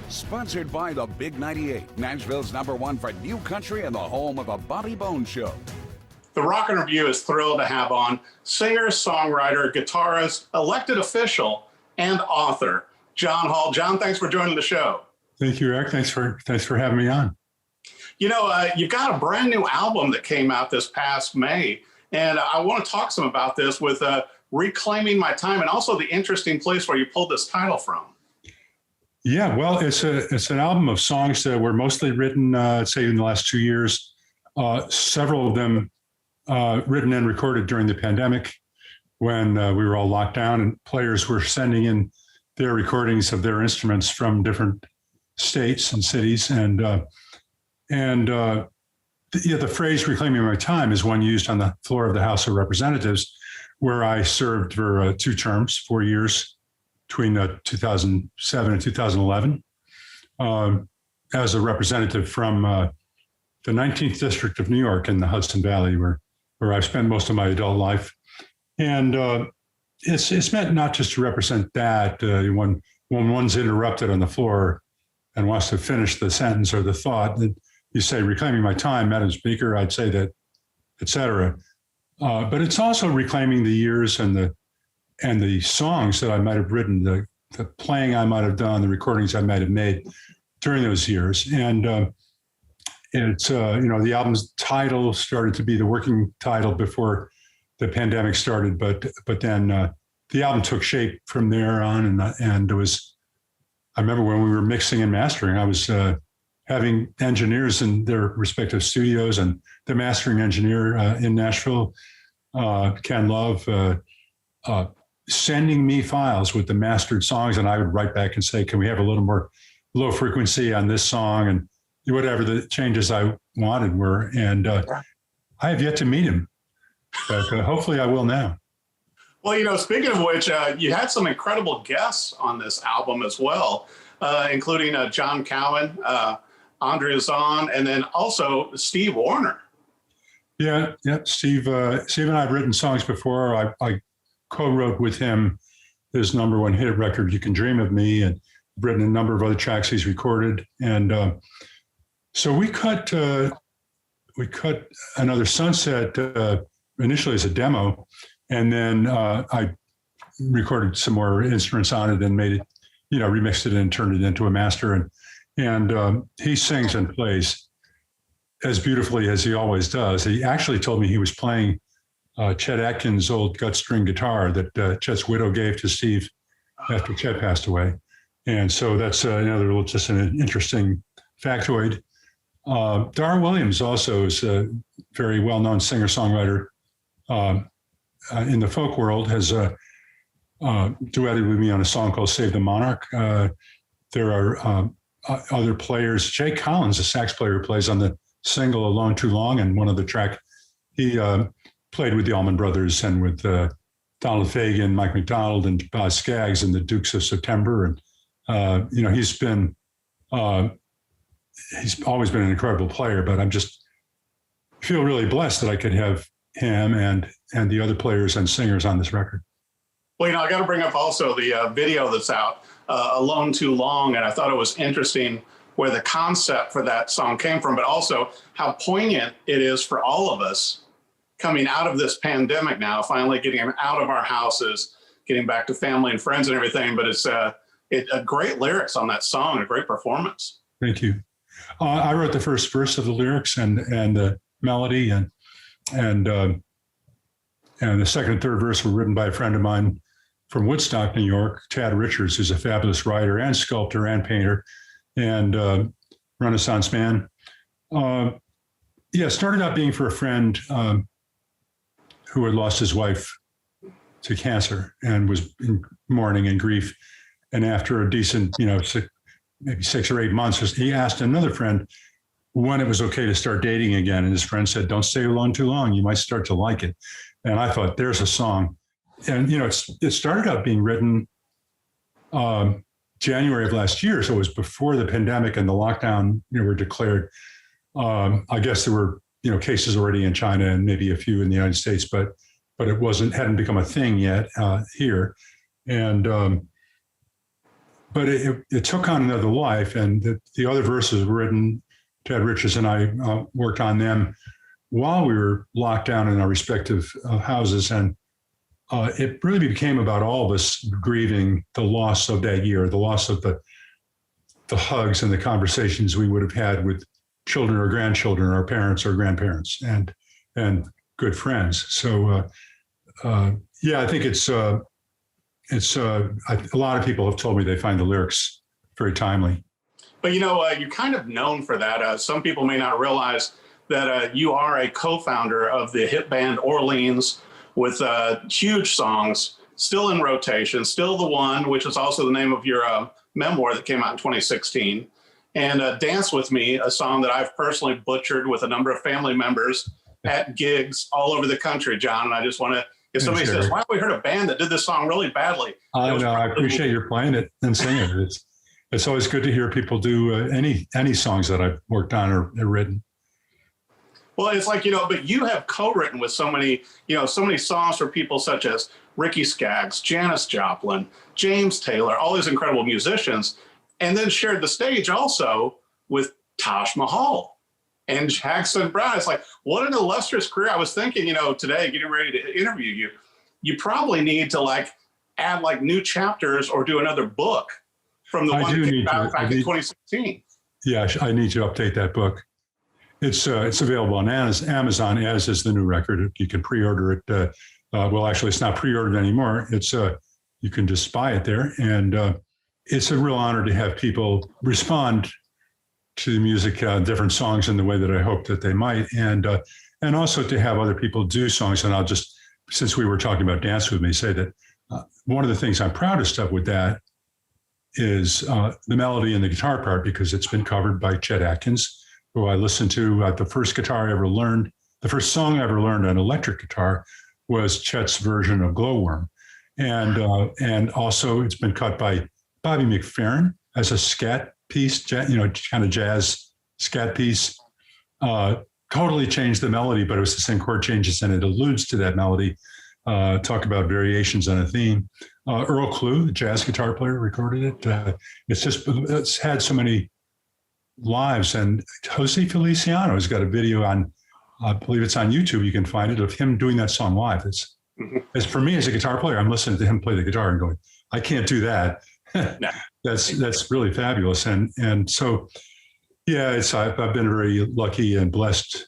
Sponsored by the Big 98, Nashville's #1 for new country and the home of the Bobby Bones Show. The Rockin' Review is thrilled to have on singer, songwriter, guitarist, elected official, and author, John Hall. John, thanks for joining the show. Thank you, Eric. Thanks for having me on. You know, you've got a brand new album that came out this past May, and I want to talk some about this with Reclaiming My Time, and also the interesting place where you pulled this title from. Yeah, well, it's an album of songs that were mostly written, say, in the last 2 years. Several of them written and recorded during the pandemic when we were all locked down, and players were sending in their recordings of their instruments from different states and cities. The phrase "reclaiming my time" is one used on the floor of the House of Representatives, where I served for 2 terms, 4 years, between 2007 and 2011, as a representative from the 19th District of New York in the Hudson Valley, where I've spent most of my adult life. And it's meant not just to represent that. When one's interrupted on the floor and wants to finish the sentence or the thought, you say, "Reclaiming my time, Madam Speaker," I'd say that, et cetera. But it's also reclaiming the years and the songs that I might have written, the playing I might have done, the recordings I might have made during those years. And it's, the album's title started to be the working title before the pandemic started, but then the album took shape from there on. And it was, I remember when we were mixing and mastering, I was having engineers in their respective studios, and the mastering engineer in Nashville, Ken Love, sending me files with the mastered songs, and I would write back and say, "Can we have a little more low frequency on this song?" and whatever the changes I wanted were. And I have yet to meet him, but hopefully I will now. Well, speaking of which, you had some incredible guests on this album as well, including John Cowan, Andrea Zonn, and then also Steve Wariner. Yeah. Steve and I have written songs before. I co-wrote with him his #1 hit record, "You Can Dream of Me," and written a number of other tracks he's recorded. And so we cut Another Sunset initially as a demo, and then I recorded some more instruments on it and made it, remixed it and turned it into a master. And he sings and plays as beautifully as he always does. He actually told me he was playing Chet Atkins' old gut string guitar that Chet's widow gave to Steve after Chet passed away. And so that's another little, just an interesting factoid. Dar Williams also is a very well-known singer-songwriter in the folk world, has duetted with me on a song called "Save the Monarch." There are other players. Jay Collins, a sax player who plays on the single "Alone Too Long," and one other track, he played with the Allman Brothers and with Donald Fagen, Mike McDonald, and Boz Scaggs and the Dukes of September. And, he's always been an incredible player, but I'm just feel really blessed that I could have him and the other players and singers on this record. Well, I got to bring up also the video that's out, "Alone Too Long," and I thought it was interesting where the concept for that song came from, but also how poignant it is for all of us coming out of this pandemic now, finally getting out of our houses, getting back to family and friends and everything. But it's a great lyrics on that song, a great performance. Thank you. I wrote the first verse of the lyrics and the melody, and the second and third verse were written by a friend of mine from Woodstock, New York, Tad Richards, who's a fabulous writer and sculptor and painter and Renaissance man. Started out being for a friend who had lost his wife to cancer and was in mourning and grief. And after a decent, maybe 6 or 8 months, he asked another friend when it was okay to start dating again. And his friend said, "Don't stay alone too long. You might start to like it." And I thought, there's a song. And, it started out being written January of last year. So it was before the pandemic and the lockdown, were declared. I guess there were, cases already in China and maybe a few in the United States, but it hadn't become a thing yet here. And but it took on another life. And the other verses were written, Ted Richards and I worked on them while we were locked down in our respective houses. And it really became about all of us grieving the loss of that year, the loss of the hugs and the conversations we would have had with children or grandchildren, or parents or grandparents, and good friends. So, yeah, I think it's a lot of people have told me they find the lyrics very timely. But, you're kind of known for that. Some people may not realize that you are a co-founder of the hit band Orleans, with huge songs still in rotation, Still the One, which is also the name of your memoir that came out in 2016. And Dance With Me, a song that I've personally butchered with a number of family members at gigs all over the country, John. And I just want to, if somebody says, "Why have we heard a band that did this song really badly?" I know. I appreciate you playing it and singing it. It's always good to hear people do any songs that I've worked on or written. Well, it's like, but you have co-written with so many songs for people such as Ricky Skaggs, Janis Joplin, James Taylor, all these incredible musicians, and then shared the stage also with Taj Mahal and Jackson Browne. It's like, what an illustrious career. I was thinking, today, getting ready to interview you, you probably need to add new chapters or do another book from the one that came out back in 2016. Yeah, I need to update that book. It's available on Amazon, as is the new record. You can pre-order it. Well, actually, it's not pre-ordered anymore. It's you can just buy it there, and it's a real honor to have people respond to the music, different songs in the way that I hope that they might, and also to have other people do songs. And I'll just, since we were talking about Dance With Me, say that one of the things I'm proudest of with that is the melody and the guitar part, because it's been covered by Chet Atkins, who I listened to. The first song I ever learned on electric guitar was Chet's version of Glowworm. And also it's been cut by Bobby McFerrin as a scat piece, kind of jazz scat piece. Totally changed the melody, but it was the same chord changes and it alludes to that melody. Talk about variations on a theme. Earl Klugh, the jazz guitar player, recorded it. It's had so many lives. And Jose Feliciano has got a video on, I believe it's on YouTube, you can find it, of him doing that song live. It's for me as a guitar player, I'm listening to him play the guitar and going, I can't do that. No. That's really fabulous. And so, yeah, I've been very lucky and blessed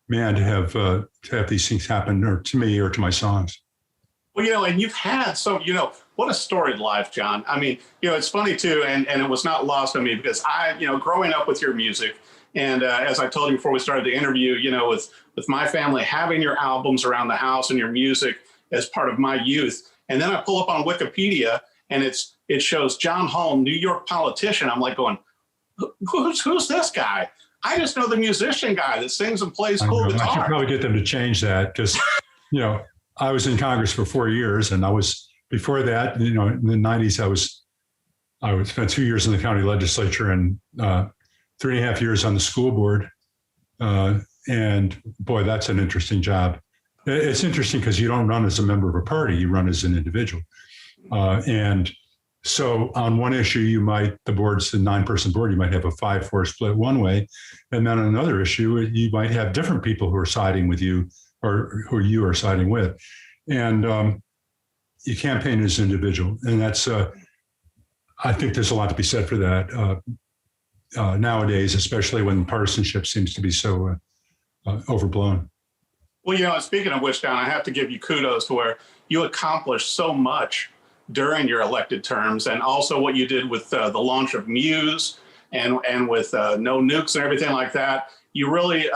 man to have these things happen, or to me or to my songs. Well, and you've had what a storied life, John. I mean, it's funny too, and it was not lost on me, because I, growing up with your music, and as I told you before we started the interview, with my family having your albums around the house and your music as part of my youth, and then I pull up on Wikipedia and it shows John Hall, New York politician. I'm like going, who's this guy? I just know the musician guy that sings and plays cool guitar. I should probably get them to change that, because, I was in Congress for 4 years, and I was, before that, in the 90s, I spent 2 years in the county legislature and 3.5 years on the school board. And boy, that's an interesting job. It's interesting because you don't run as a member of a party, you run as an individual. And so on one issue, the board's a 9-person board, you might have a 5-4 split one way. And then on another issue, you might have different people who are siding with you, or who you are siding with. And you campaign as an individual. And that's, I think there's a lot to be said for that nowadays, especially when partisanship seems to be so overblown. Well, speaking of which, John, I have to give you kudos to where you accomplished so much during your elected terms, and also what you did with the launch of Muse and with No Nukes and everything like that. You really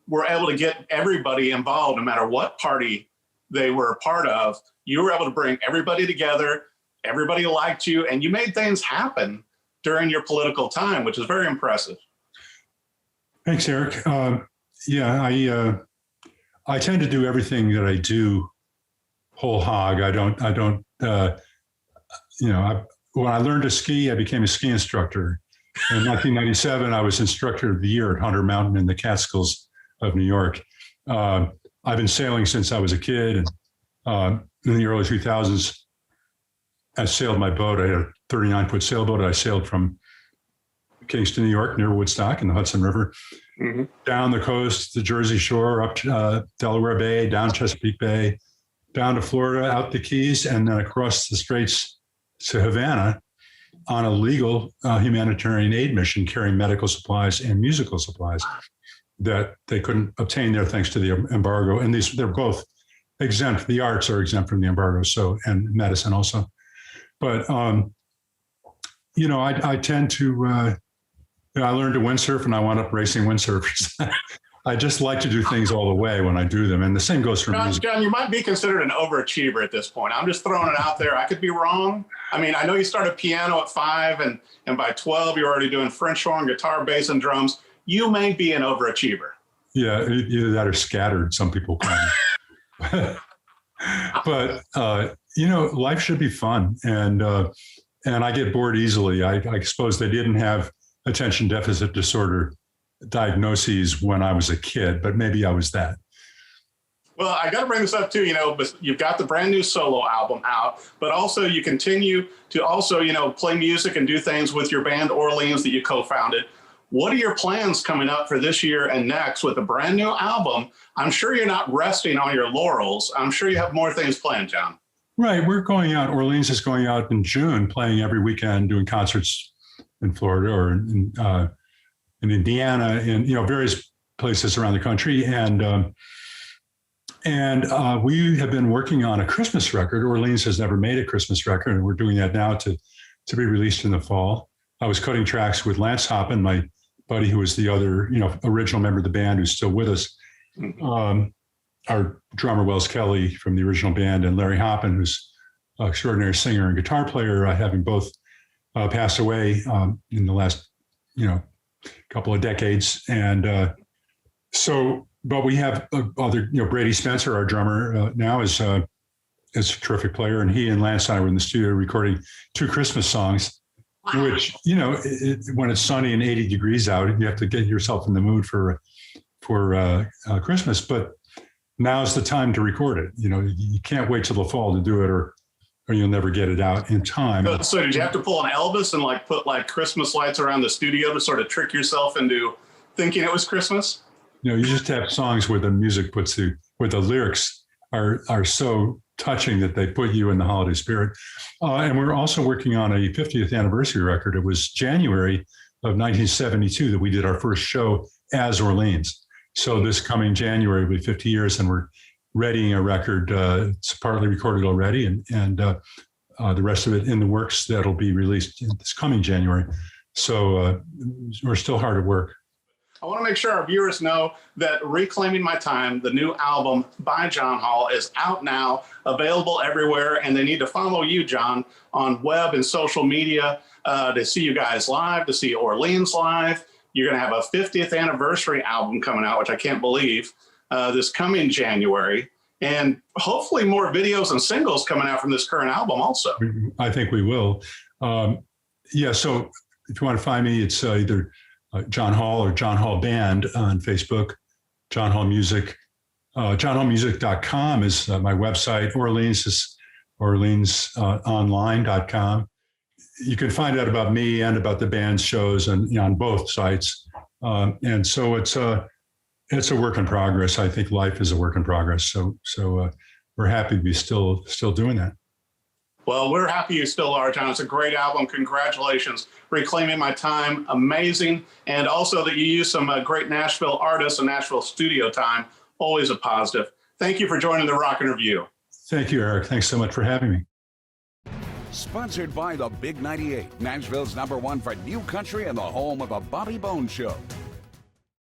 were able to get everybody involved, no matter what party they were a part of. You were able to bring everybody together. Everybody liked you, and you made things happen during your political time, which is very impressive. Thanks, Eric. I tend to do everything that I do whole hog. When I learned to ski, I became a ski instructor. In 1997, I was instructor of the year at Hunter Mountain in the Catskills of New York. I've been sailing since I was a kid, and in the early 2000s, I sailed my boat. I had a 39-foot sailboat. I sailed from Kingston, New York, near Woodstock in the Hudson River, down the coast, the Jersey Shore, up Delaware Bay, down Chesapeake Bay, down to Florida, out the Keys, and then across the Straits to Havana on a legal humanitarian aid mission carrying medical supplies and musical supplies that they couldn't obtain there thanks to the embargo. And they're both exempt. The arts are exempt from the embargo, so, and medicine also. But, you know, I tend to, I learned to windsurf and I wound up racing windsurfers. I just like to do things all the way when I do them. And the same goes for music. John, you might be considered an overachiever at this point. I'm just throwing it out there. I could be wrong. I mean, I know you started piano at 5 and by 12, you're already doing French horn, guitar, bass, and drums. You may be an overachiever. Yeah, either that or scattered, some people call me. But, you know, life should be fun. And I get bored easily. I suppose they didn't have attention deficit disorder diagnoses when I was a kid, but maybe I was that. Well, I got to bring this up too, you know, but you've got the brand new solo album out, but also you continue to also, you know, play music and do things with your band Orleans that you co-founded. What are your plans coming up for this year and next with a brand new album? I'm sure you're not resting on your laurels. I'm sure you have more things planned, John. Right. We're going out. Orleans is going out in June, playing every weekend, doing concerts in Florida or in Indiana, and, you know, various places around the country. And we have been working on a Christmas record. Orleans has never made a Christmas record, and we're doing that now to be released in the fall. I was cutting tracks with Lance Hoppen, my buddy, who was the other, you know, original member of the band who's still with us. Our drummer, Wells Kelly, from the original band, and Larry Hoppen, who's an extraordinary singer and guitar player, having both passed away in the last, you know, couple of decades. And but we have other, you know, Brady Spencer, our drummer, now is a terrific player, and he and Lance and I were in the studio recording 2 Christmas songs. Wow. Which, you know, when it's sunny and 80 degrees out, you have to get yourself in the mood for Christmas. But now's the time to record it. You know, you can't wait till the fall to do it, or you'll never get it out in time. So did you have to pull an Elvis and like put like Christmas lights around the studio to sort of trick yourself into thinking it was Christmas? You know, you just have songs where the music where the lyrics are so touching that they put you in the holiday spirit. And we're also working on a 50th anniversary record. It was January of 1972 that we did our first show as Orleans. So this coming January will be 50 years, and we're readying a record. It's partly recorded already, and the rest of it in the works that'll be released this coming January. So we're still hard at work. I want to make sure our viewers know that Reclaiming My Time, the new album by John Hall, is out now, available everywhere, and they need to follow you, John, on web and social media to see you guys live, to see Orleans live. You're going to have a 50th anniversary album coming out, which I can't believe, this coming January, and hopefully more videos and singles coming out from this current album also. I think we will. Yeah, so if you want to find me, it's either John Hall or John Hall Band on Facebook, John Hall Music. JohnHallMusic.com is my website. Orleans is OrleansOnline.com. You can find out about me and about the band's shows and, you know, on both sites. And so it's a work in progress. I think life is a work in progress. So we're happy to be still doing that. Well, we're happy you still are, John. It's a great album. Congratulations. Reclaiming My Time, amazing. And also that you use some great Nashville artists and Nashville studio time, always a positive. Thank you for joining the Rockin' Review. Thank you, Eric. Thanks so much for having me. Sponsored by the Big 98, Nashville's #1 for new country and the home of the Bobby Bones Show.